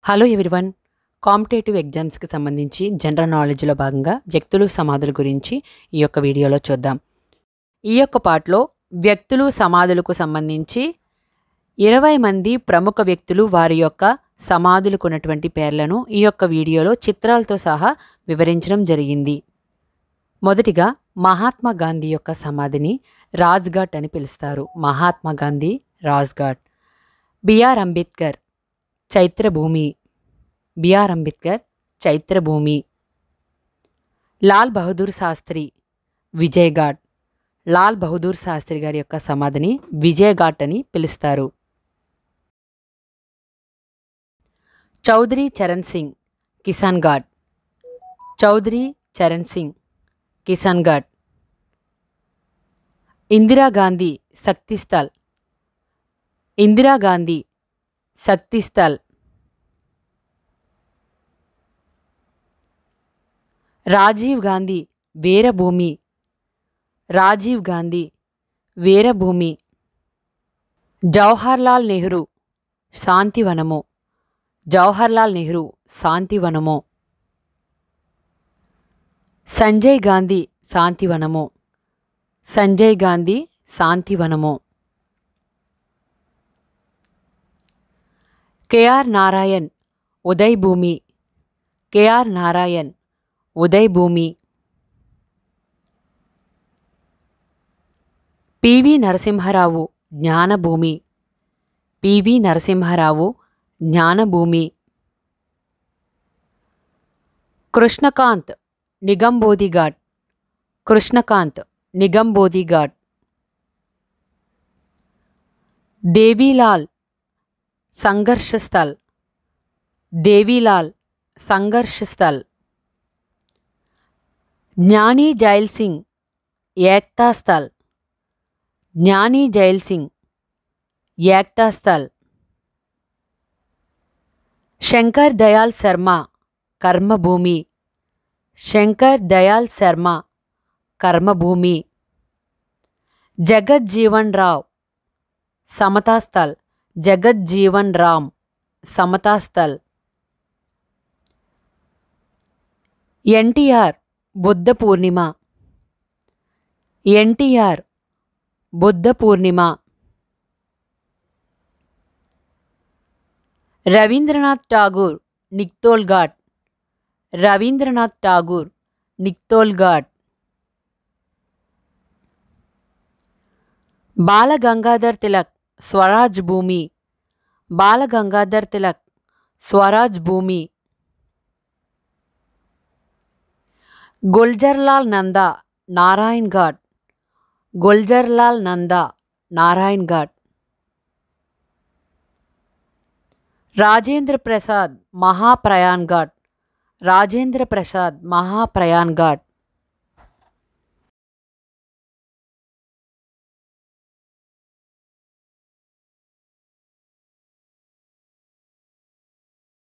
Hello everyone. Competitive ఎగ్జామ్స్కి సంబంధించి general నాలెడ్జ్లో భాగంగా వ్యక్తులు సమాధుల గురించి ఈ యొక్క వీడియోలో చూద్దాం. ఈ యొక్క పార్ట్లో వ్యక్తులు సమాధులకు సంబంధించి 20 మంది ప్రముఖ వ్యక్తులు వారి యొక్క సమాధులకు ఉన్నటువంటి పేర్లను ఈ యొక్క వీడియోలో చిత్రాలతో సహా వివరించడం జరిగింది. మొదటిగా మహాత్మా గాంధీ యొక్క సమాధిని రాజ్ఘాట్ అని పిలుస్తారు. మహాత్మా గాంధీ రాజ్ఘాట్. బిఆర్ అంబేద్కర్ చైత్రభూమి. బిఆర్ అంబేద్కర్ చైత్రభూమి. లాల్ బహదూర్ శాస్త్రి విజయఘాట్. లాల్ బహదూర్ శాస్త్రి గారి యొక్క సమాధిని విజయఘాట్ అని పిలుస్తారు. చౌదరి చరణ్ సింగ్ కిసాన్ ఘాట్. చౌదరి చరణ్ సింగ్ కిసాన్ ఘాట్. ఇందిరాగాంధీ శక్తిస్థల్. ఇందిరాగాంధీ శక్తిస్థల్. రాజీవ్ గాంధీ వీరభూమి. రాజీవ్ గాంధీ వీరభూమి. జవహర్లాల్ నెహ్రూ శాంతివనము. జవహర్లాల్ నెహ్రూ శాంతివనము. సంజయ్ గాంధీ శాంతివనము. సంజయ్ గాంధీ శాంతివనము. కేఆర్ నారాయణ్ ఉదయ్ భూమి. కేఆర్ నారాయణ్ ఉదయ్ భూమి. పివి నరసింహారావు జ్ఞానభూమి. పివి నరసింహారావు జ్ఞానభూమి. కృష్ణకాంత్ నిగంబోధి ఘాట్. కృష్ణకాంత్ నిగంబోధి ఘాట్. దేవీలాల్ సంఘర్ష స్థల్. దేవీలాల్ సంఘర్ష స్థల్. జ్ఞాని జైల్ సింగ్ ఏక్తా స్థల్. జ్ఞాని జైల్ సింగ్ ఏక్తా స్థల్. శంకర్ దయాల్ శర్మ కర్మభూమి. శంకర్ దయాల్ శర్మ కర్మభూమి. జగజ్జీవన్ రావ్ సమతా స్థల్. జగజ్జీవన్ రామ్ సమతా స్థల్. ఎన్టీఆర్ బుద్ధ పూర్ణిమ. ఎన్టీఆర్ బుద్ధ పూర్ణిమ. రవీంద్రనాథ్ ఠాగూర్ నిక్తోల్ ఘాట్. రవీంద్రనాథ్ ఠాగూర్ నిక్తోల్ ఘాట్. బాలగంగాధర్ తిలక్ స్వరాజ్ భూమి. బాలగంగాధర్ తిలక్ స్వరాజ్ భూమి. గుల్జర్లాల్ నందా నారాయణ్ ఘాట్. గుల్జర్లాల్ నందా నారాయణ్ ఘాట్. రాజేంద్ర ప్రసాద్ మహాప్రయాణ్ ఘాట్. రాజేంద్ర ప్రసాద్ మహాప్రయాణ్ ఘాట్.